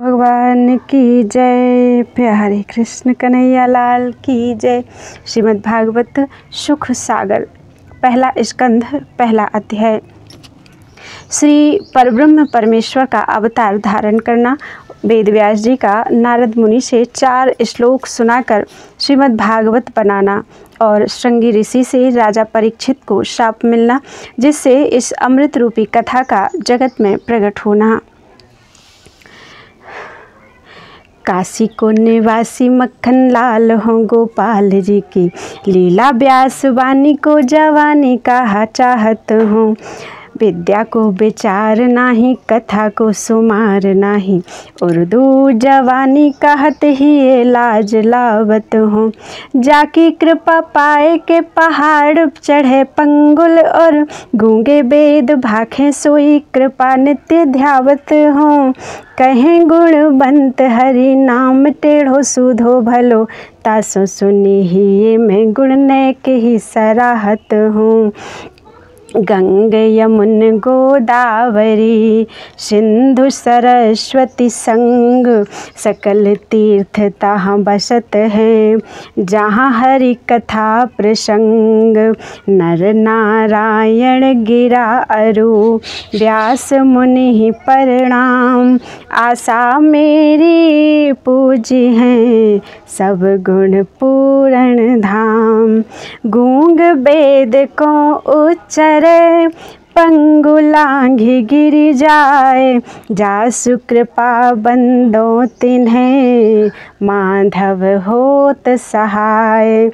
भगवान की जय। प्यारे कृष्ण कन्हैया लाल की जय। श्रीमद् भागवत सुख सागर पहला स्कंध पहला अध्याय। श्री परब्रह्म परमेश्वर का अवतार धारण करना। वेद व्यास जी का नारद मुनि से 4 श्लोक सुनाकर श्रीमद् भागवत बनाना और श्रृंगी ऋषि से राजा परीक्षित को शाप मिलना, जिससे इस अमृत रूपी कथा का जगत में प्रकट होना। काशी को निवासी मक्खन लाल हो गोपाल जी की लीला व्यास वाणी को जवानी कहा चाहत हूँ। विद्या को विचार नाही, कथा को सुमार नाही, उर्दू जवानी कहत ही लाज लावत हूँ। जाकी कृपा पाए के पहाड़ चढ़े पंगुल और गूंगे वेद भाखे सोई कृपा नित्य ध्यावत हूँ। कहें गुणवंत हरि नाम टेढ़ो सुधो भलो, तासो सुनी ही ये मैं गुण नैक ही सराहत हूँ। गंग यमुन गोदावरी सिंधु सरस्वती संग, सकल तीर्थ तहाँ बसत हैं जहाँ हरि कथा प्रसंग। नर नारायण गिरा अरु व्यास मुनि प्रणाम, आशा मेरी पूजी हैं सब गुण पूर्ण धाम। गूंग वेद को उच्चर पंगुलांघि गिर जाए, जासु कृपा बंदो तिन्हें माधव होत सहाय।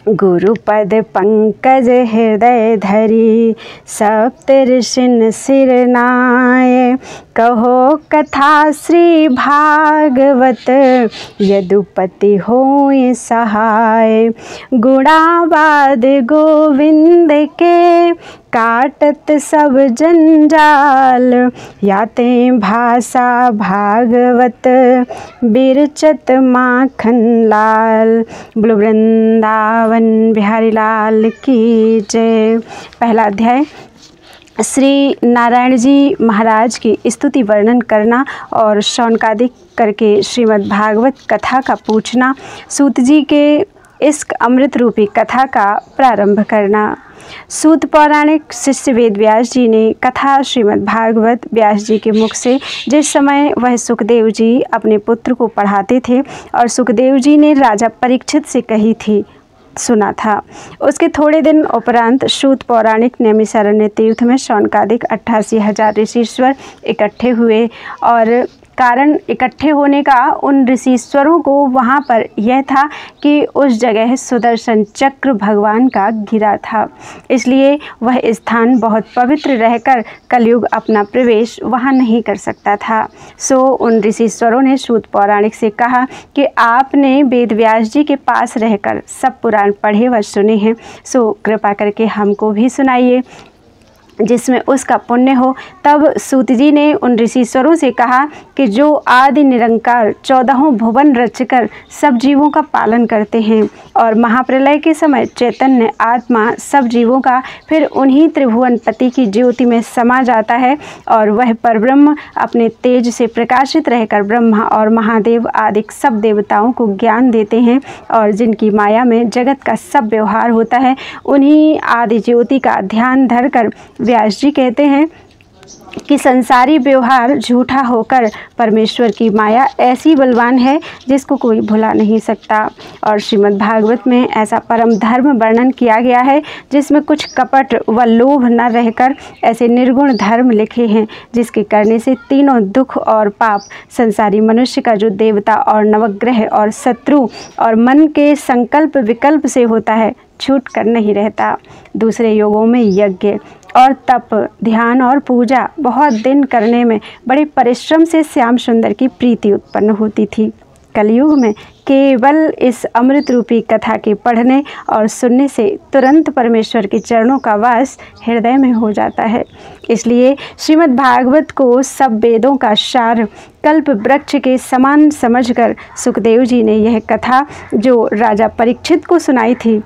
गुरुपद पंकज हृदय धरी सप्त ऋषिन सिर नाय, कहो कथा श्री भागवत यदुपति होय सहाय। गुणावाद गोविंद के काटत सब जंजाल, याते भाषा भागवत बिरचत माखन लाल। बोलो वृंदावन बिहारी लाल की जय। पहला अध्याय। श्री नारायण जी महाराज की स्तुति वर्णन करना और शौनकादिक करके श्रीमद् भागवत कथा का पूछना। सूत जी के इस अमृत रूपी कथा का प्रारंभ करना। सूत पौराणिक शिष्य वेद व्यास जी ने कथा श्रीमद् भागवत व्यास जी के मुख से जिस समय वह सुखदेव जी अपने पुत्र को पढ़ाते थे और सुखदेव जी ने राजा परीक्षित से कही थी, सुना था। उसके थोड़े दिन उपरांत सूत पौराणिक नैमिषारण्य तीर्थ में शौनकादिक 88,000 ऋषीश्वर इकट्ठे हुए और कारण इकट्ठे होने का उन ऋषीश्वरों को वहाँ पर यह था कि उस जगह सुदर्शन चक्र भगवान का गिरा था, इसलिए वह स्थान बहुत पवित्र रहकर कलयुग अपना प्रवेश वहाँ नहीं कर सकता था। सो उन ऋषीश्वरों ने सूत पौराणिक से कहा कि आपने वेद व्यास जी के पास रहकर सब पुराण पढ़े व सुने हैं, सो कृपा करके हमको भी सुनाइए जिसमें उसका पुण्य हो। तब सूत जी ने उन ऋषीश्वरों से कहा कि जो आदि निरंकार 14 भुवन रचकर सब जीवों का पालन करते हैं और महाप्रलय के समय चैतन्य आत्मा सब जीवों का फिर उन्हीं त्रिभुवनपति की ज्योति में समा जाता है और वह परब्रह्म अपने तेज से प्रकाशित रहकर ब्रह्मा और महादेव आदि सब देवताओं को ज्ञान देते हैं और जिनकी माया में जगत का सब व्यवहार होता है, उन्हीं आदि ज्योति का ध्यान धरकर व्यास जी कहते हैं कि संसारी व्यवहार झूठा होकर परमेश्वर की माया ऐसी बलवान है जिसको कोई भुला नहीं सकता। और श्रीमद् भागवत में ऐसा परम धर्म वर्णन किया गया है जिसमें कुछ कपट व लोभ न रहकर ऐसे निर्गुण धर्म लिखे हैं जिसके करने से तीनों दुख और पाप संसारी मनुष्य का जो देवता और नवग्रह और शत्रु और मन के संकल्प विकल्प से होता है छूट कर नहीं रहता। दूसरे योगों में यज्ञ और तप, ध्यान और पूजा बहुत दिन करने में बड़े परिश्रम से श्याम सुंदर की प्रीति उत्पन्न होती थी। कलयुग में केवल इस अमृत रूपी कथा के पढ़ने और सुनने से तुरंत परमेश्वर के चरणों का वास हृदय में हो जाता है। इसलिए श्रीमद् भागवत को सब वेदों का सार कल्प वृक्ष के समान समझकर सुखदेव जी ने यह कथा जो राजा परीक्षित को सुनाई थी,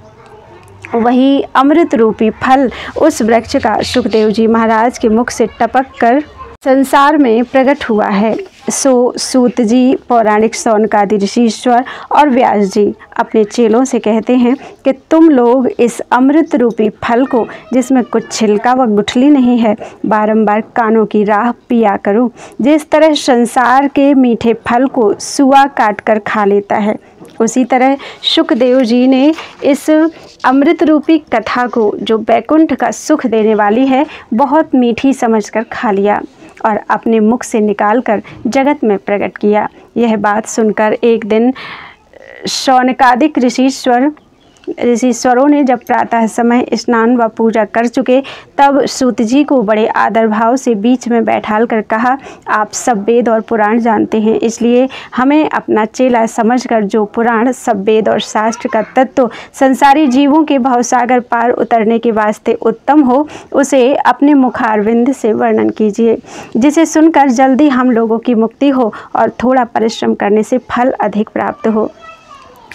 वही अमृत रूपी फल उस वृक्ष का सुखदेव जी महाराज के मुख से टपक कर संसार में प्रकट हुआ है। सो सूत जी, पौराणिक शौनकादि ऋषीश्वर और व्यास जी अपने चेलों से कहते हैं कि तुम लोग इस अमृत रूपी फल को, जिसमें कुछ छिलका व गुठली नहीं है, बारंबार कानों की राह पिया करो। जिस तरह संसार के मीठे फल को सुआ काट कर खा लेता है, उसी तरह शुकदेव जी ने इस अमृत रूपी कथा को, जो बैकुंठ का सुख देने वाली है, बहुत मीठी समझकर खा लिया और अपने मुख से निकालकर जगत में प्रकट किया। यह बात सुनकर एक दिन शौनकादिक ऋषीश्वरों ने जब प्रातः समय स्नान व पूजा कर चुके, तब सूत जी को बड़े आदर भाव से बीच में बैठाल कर कहा, आप सब वेद और पुराण जानते हैं, इसलिए हमें अपना चेला समझकर जो पुराण, सब वेद और शास्त्र का तत्व संसारी जीवों के भवसागर पार उतरने के वास्ते उत्तम हो, उसे अपने मुखारविंद से वर्णन कीजिए, जिसे सुनकर जल्दी हम लोगों की मुक्ति हो और थोड़ा परिश्रम करने से फल अधिक प्राप्त हो।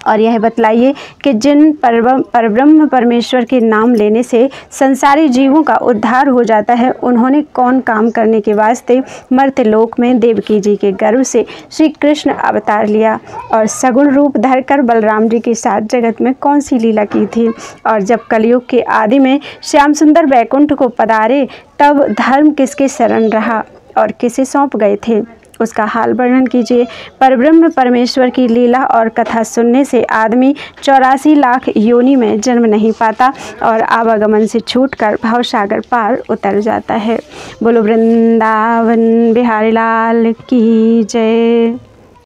और यह बतलाइए कि जिन परब्रह्म परमेश्वर के नाम लेने से संसारी जीवों का उद्धार हो जाता है, उन्होंने कौन काम करने के वास्ते मर्त्यलोक में देवकी जी के गर्भ से श्री कृष्ण अवतार लिया और सगुण रूप धरकर बलराम जी के साथ जगत में कौन सी लीला की थी। और जब कलयुग के आदि में श्याम सुंदर बैकुंठ को पधारे, तब धर्म किसके शरण रहा और किसे सौंप गए थे, उसका हाल वर्णन कीजिए। परब्रह्म परमेश्वर की लीला और कथा सुनने से आदमी 84 लाख योनि में जन्म नहीं पाता और आवागमन से छूटकर भवसागर पार उतर जाता है। बोलो वृंदावन बिहारी लाल की जय।